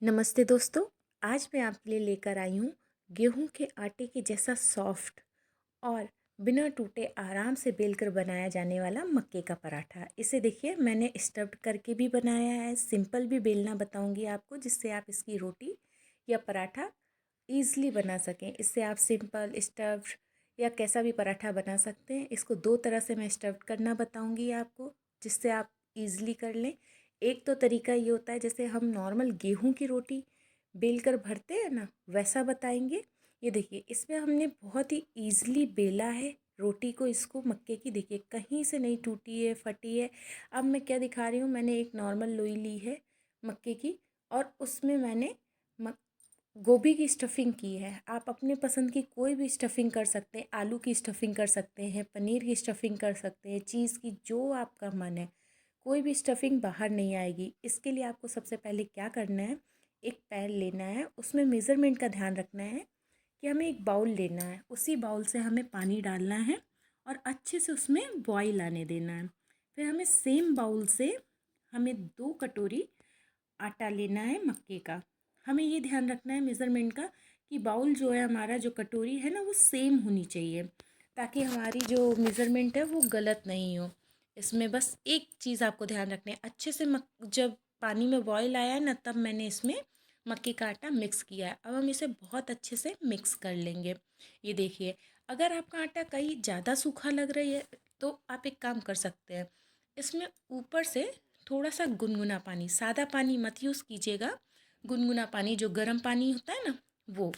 नमस्ते दोस्तों। आज मैं आपके लिए लेकर आई हूँ गेहूं के आटे के जैसा सॉफ्ट और बिना टूटे आराम से बेलकर बनाया जाने वाला मक्के का पराठा। इसे देखिए, मैंने स्टफ्ड करके भी बनाया है, सिंपल भी बेलना बताऊंगी आपको, जिससे आप इसकी रोटी या पराठा ईज़िली बना सकें। इससे आप सिंपल, स्टफ्ड या कैसा भी पराठा बना सकते हैं। इसको दो तरह से मैं स्टफ्ड करना बताऊंगी आपको, जिससे आप ईज़िली कर लें। एक तो तरीका ये होता है जैसे हम नॉर्मल गेहूं की रोटी बेल कर भरते हैं ना, वैसा बताएंगे। ये देखिए, इसमें हमने बहुत ही ईज़िली बेला है रोटी को। इसको मक्के की देखिए कहीं से नहीं टूटी है, फटी है। अब मैं क्या दिखा रही हूँ, मैंने एक नॉर्मल लोई ली है मक्के की, और उसमें मैंने गोभी की स्टफिंग की है। आप अपने पसंद की कोई भी स्टफिंग कर सकते हैं। आलू की स्टफिंग कर सकते हैं, पनीर की स्टफिंग कर सकते हैं, चीज़ की, जो आपका मन है। कोई भी स्टफिंग बाहर नहीं आएगी। इसके लिए आपको सबसे पहले क्या करना है, एक पैन लेना है, उसमें मेज़रमेंट का ध्यान रखना है कि हमें एक बाउल लेना है, उसी बाउल से हमें पानी डालना है और अच्छे से उसमें बॉईल आने देना है। फिर हमें सेम बाउल से हमें 2 कटोरी आटा लेना है मक्के का। हमें ये ध्यान रखना है मेज़रमेंट का कि बाउल जो है हमारा, जो कटोरी है ना, वो सेम होनी चाहिए, ताकि हमारी जो मेज़रमेंट है वो गलत नहीं हो। इसमें बस एक चीज़ आपको ध्यान रखना है, अच्छे से जब पानी में बॉईल आया है ना, तब मैंने इसमें मक्के का आटा मिक्स किया है। अब हम इसे बहुत अच्छे से मिक्स कर लेंगे। ये देखिए, अगर आपका आटा कहीं ज़्यादा सूखा लग रही है तो आप एक काम कर सकते हैं, इसमें ऊपर से थोड़ा सा गुनगुना पानी, सादा पानी मत यूज़ कीजिएगा, गुनगुना पानी जो गर्म पानी होता है ना, वो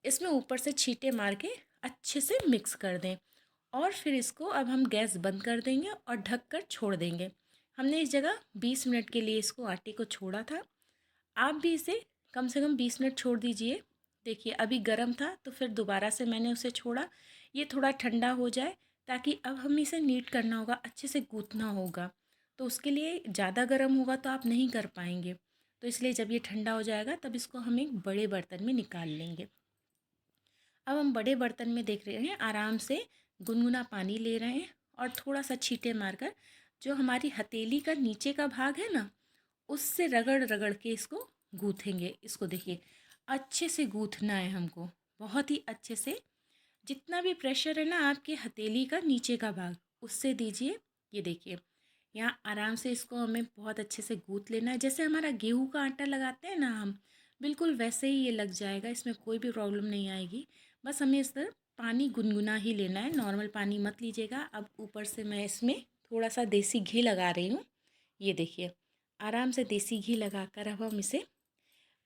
इसमें ऊपर से छींटे मार के अच्छे से मिक्स कर दें। और फिर इसको अब हम गैस बंद कर देंगे और ढक कर छोड़ देंगे। हमने इस जगह 20 मिनट के लिए इसको आटे को छोड़ा था। आप भी इसे कम से कम 20 मिनट छोड़ दीजिए। देखिए, अभी गर्म था तो फिर दोबारा से मैंने उसे छोड़ा। ये थोड़ा ठंडा हो जाए, ताकि अब हमें इसे नीट करना होगा, अच्छे से गूँथना होगा। तो उसके लिए ज़्यादा गर्म होगा तो आप नहीं कर पाएंगे। तो इसलिए जब ये ठंडा हो जाएगा तब इसको हम एक बड़े बर्तन में निकाल लेंगे। अब हम बड़े बर्तन में देख रहे हैं, आराम से गुनगुना पानी ले रहे हैं और थोड़ा सा छींटे मारकर जो हमारी हथेली का नीचे का भाग है ना, उससे रगड़ रगड़ के इसको गूँथेंगे। इसको देखिए, अच्छे से गूँथना है हमको, बहुत ही अच्छे से। जितना भी प्रेशर है ना आपके हथेली का नीचे का भाग, उससे दीजिए। ये देखिए, यहाँ आराम से इसको हमें बहुत अच्छे से गूँथ लेना है। जैसे हमारा गेहूं का आटा लगाते हैं ना हम, बिल्कुल वैसे ही ये लग जाएगा, इसमें कोई भी प्रॉब्लम नहीं आएगी। बस हमें इस तरह पानी गुनगुना ही लेना है, नॉर्मल पानी मत लीजिएगा। अब ऊपर से मैं इसमें थोड़ा सा देसी घी लगा रही हूँ। ये देखिए, आराम से देसी घी लगाकर अब हम इसे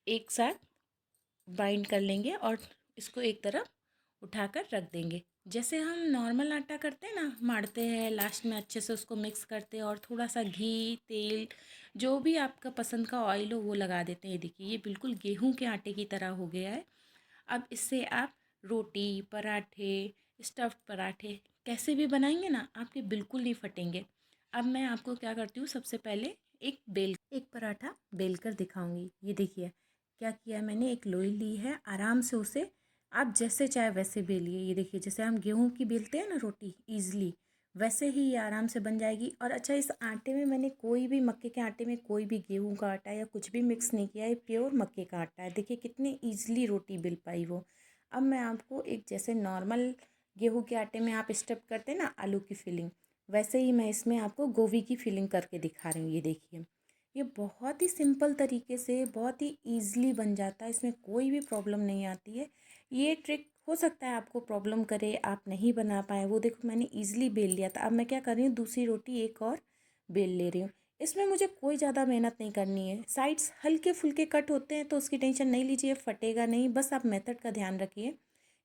एक साथ बाइंड कर लेंगे और इसको एक तरफ उठाकर रख देंगे। जैसे हम नॉर्मल आटा करते हैं ना, माड़ते हैं, लास्ट में अच्छे से उसको मिक्स करते हैं और थोड़ा सा घी, तेल, जो भी आपका पसंद का ऑयल हो वो लगा देते हैं। ये देखिए, ये बिल्कुल गेहूं के आटे की तरह हो गया है। अब इससे आप रोटी, पराठे, स्टफ़्ड पराठे कैसे भी बनाएंगे ना, आपके बिल्कुल नहीं फटेंगे। अब मैं आपको क्या करती हूँ, सबसे पहले एक पराठा बेल कर दिखाऊंगी। ये देखिए, क्या किया मैंने, एक लोई ली है, आराम से उसे आप जैसे चाहे वैसे बेलिए। ये देखिए, जैसे हम गेहूं की बेलते हैं ना रोटी ईज़िली, वैसे ही ये आराम से बन जाएगी। और अच्छा, इस आटे में मैंने कोई भी, मक्के के आटे में कोई भी गेहूं का आटा या कुछ भी मिक्स नहीं किया है, प्योर मक्के का आटा है। देखिए कितनी ईज़िली रोटी बेल पाई वो। अब मैं आपको एक, जैसे नॉर्मल गेहूं के आटे में आप स्टफ़ करते हैं ना आलू की फिलिंग, वैसे ही मैं इसमें आपको गोभी की फिलिंग करके दिखा रही हूँ। ये देखिए, ये बहुत ही सिंपल तरीके से बहुत ही ईज़िली बन जाता है, इसमें कोई भी प्रॉब्लम नहीं आती है। ये ट्रिक हो सकता है आपको प्रॉब्लम करे, आप नहीं बना पाए। वो देखो, मैंने ईज़िली बेल लिया था। अब मैं क्या कर रही हूँ, दूसरी रोटी एक और बेल ले रही हूँ। इसमें मुझे कोई ज़्यादा मेहनत नहीं करनी है। साइड्स हल्के फुल्के कट होते हैं तो उसकी टेंशन नहीं लीजिए, फटेगा नहीं, बस आप मेथड का ध्यान रखिए।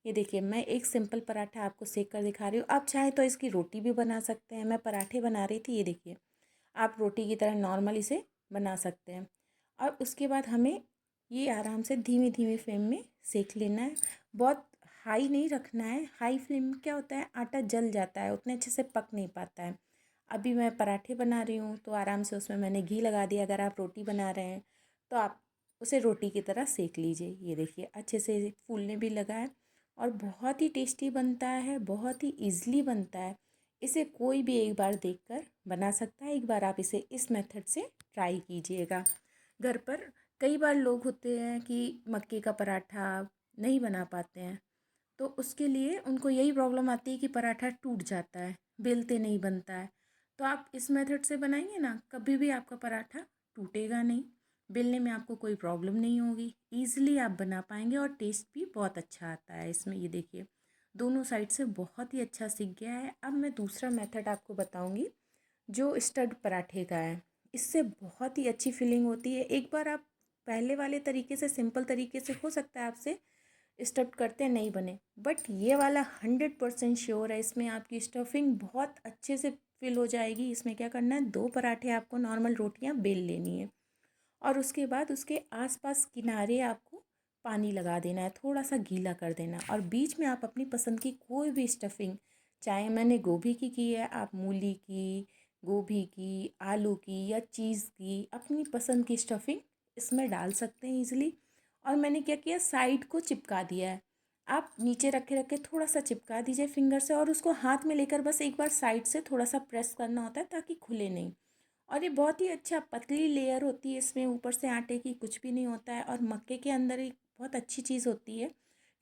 ये देखिए, मैं एक सिंपल पराठा आपको सेक कर दिखा रही हूँ। आप चाहे तो इसकी रोटी भी बना सकते हैं, मैं पराठे बना रही थी। ये देखिए, आप रोटी की तरह नॉर्मल इसे बना सकते हैं। और उसके बाद हमें ये आराम से धीमी धीमी फ्लेम में सेक लेना है। बहुत हाई नहीं रखना है, हाई फ्लेम में क्या होता है, आटा जल जाता है, उतने अच्छे से पक नहीं पाता है। अभी मैं पराठे बना रही हूँ तो आराम से उसमें मैंने घी लगा दिया। अगर आप रोटी बना रहे हैं तो आप उसे रोटी की तरह सेक लीजिए। ये देखिए, अच्छे से फूलने भी लगा है और बहुत ही टेस्टी बनता है, बहुत ही ईज़िली बनता है। इसे कोई भी एक बार देखकर बना सकता है। एक बार आप इसे इस मेथड से ट्राई कीजिएगा घर पर। कई बार लोग होते हैं कि मक्के का पराठा नहीं बना पाते हैं, तो उसके लिए उनको यही प्रॉब्लम आती है कि पराठा टूट जाता है, बेलते नहीं बनता है। तो आप इस मेथड से बनाएंगे ना, कभी भी आपका पराठा टूटेगा नहीं, बेलने में आपको कोई प्रॉब्लम नहीं होगी, ईज़िली आप बना पाएंगे और टेस्ट भी बहुत अच्छा आता है इसमें। ये देखिए, दोनों साइड से बहुत ही अच्छा सीख गया है। अब मैं दूसरा मेथड आपको बताऊंगी जो स्टफ्ड पराठे का है। इससे बहुत ही अच्छी फीलिंग होती है। एक बार आप पहले वाले तरीके से, सिंपल तरीके से, हो सकता है आपसे स्टफ्ड करते नहीं बने, बट ये वाला 100% श्योर है। इसमें आपकी स्टफिंग बहुत अच्छे से फिल हो जाएगी। इसमें क्या करना है, 2 पराठे आपको नॉर्मल रोटियां बेल लेनी है और उसके बाद उसके आसपास किनारे आपको पानी लगा देना है, थोड़ा सा गीला कर देना, और बीच में आप अपनी पसंद की कोई भी स्टफिंग, चाहे मैंने गोभी की है, आप मूली की, गोभी की, आलू की या चीज़ की, अपनी पसंद की स्टफिंग इसमें डाल सकते हैं ईज़िली। और मैंने क्या किया, साइड को चिपका दिया है। आप नीचे रखे रखे थोड़ा सा चिपका दीजिए फिंगर से, और उसको हाथ में लेकर बस एक बार साइड से थोड़ा सा प्रेस करना होता है ताकि खुले नहीं। और ये बहुत ही अच्छा पतली लेयर होती है इसमें, ऊपर से आटे की कुछ भी नहीं होता है। और मक्के के अंदर एक बहुत अच्छी चीज़ होती है,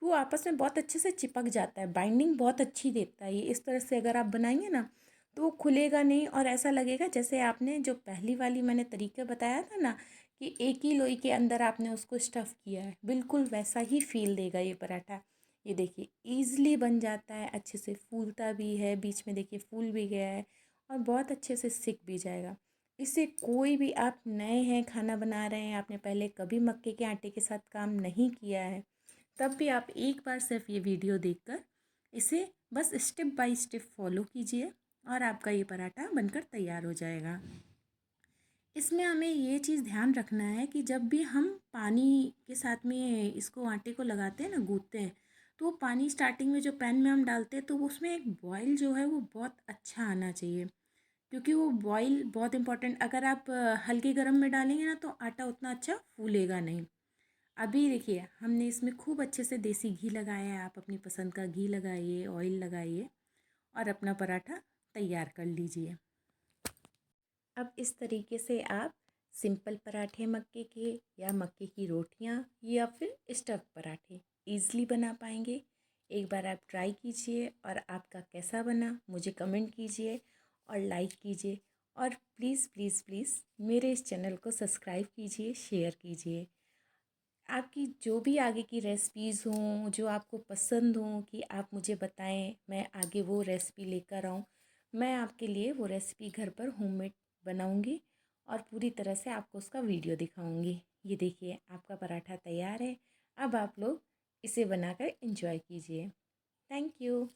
वो आपस में बहुत अच्छे से चिपक जाता है, बाइंडिंग बहुत अच्छी देता है ये। इस तरह से अगर आप बनाएंगे ना तो वो खुलेगा नहीं, और ऐसा लगेगा जैसे आपने जो पहली वाली मैंने तरीका बताया था ना, कि एक ही लोई के अंदर आपने उसको स्टफ़ किया है, बिल्कुल वैसा ही फील देगा ये पराठा। ये देखिए ईज़िली बन जाता है, अच्छे से फूलता भी है, बीच में देखिए फूल भी गया है और बहुत अच्छे से सिक भी जाएगा। इससे कोई भी, आप नए हैं खाना बना रहे हैं, आपने पहले कभी मक्के के आटे के साथ काम नहीं किया है, तब भी आप एक बार सिर्फ ये वीडियो देखकर इसे बस स्टेप बाय स्टेप फॉलो कीजिए और आपका ये पराठा बनकर तैयार हो जाएगा। इसमें हमें ये चीज़ ध्यान रखना है कि जब भी हम पानी के साथ में इसको आटे को लगाते हैं ना, गूँथते हैं, तो वो पानी स्टार्टिंग में जो पैन में हम डालते हैं तो उसमें एक बॉयल जो है वो बहुत अच्छा आना चाहिए, क्योंकि वो बॉयल बहुत इंपॉर्टेंट। अगर आप हल्के गर्म में डालेंगे ना तो आटा उतना अच्छा फूलेगा नहीं। अभी देखिए हमने इसमें खूब अच्छे से देसी घी लगाया है, आप अपनी पसंद का घी लगाइए, ऑयल लगाइए और अपना पराठा तैयार कर लीजिए। अब इस तरीके से आप सिंपल पराठे मक्के के, या मक्के की रोटियां, या फिर स्टफ़ पराठे ईज़िली बना पाएंगे। एक बार आप ट्राई कीजिए और आपका कैसा बना मुझे कमेंट कीजिए और लाइक कीजिए, और प्लीज़ प्लीज़ प्लीज़ मेरे इस चैनल को सब्सक्राइब कीजिए, शेयर कीजिए। आपकी जो भी आगे की रेसिपीज़ हों, जो आपको पसंद हों, कि आप मुझे बताएं, मैं आगे वो रेसिपी लेकर आऊँ। मैं आपके लिए वो रेसिपी घर पर होममेड बनाऊँगी और पूरी तरह से आपको उसका वीडियो दिखाऊँगी। ये देखिए आपका पराठा तैयार है। अब आप लोग इसे बनाकर एंजॉय कीजिए। Thank you.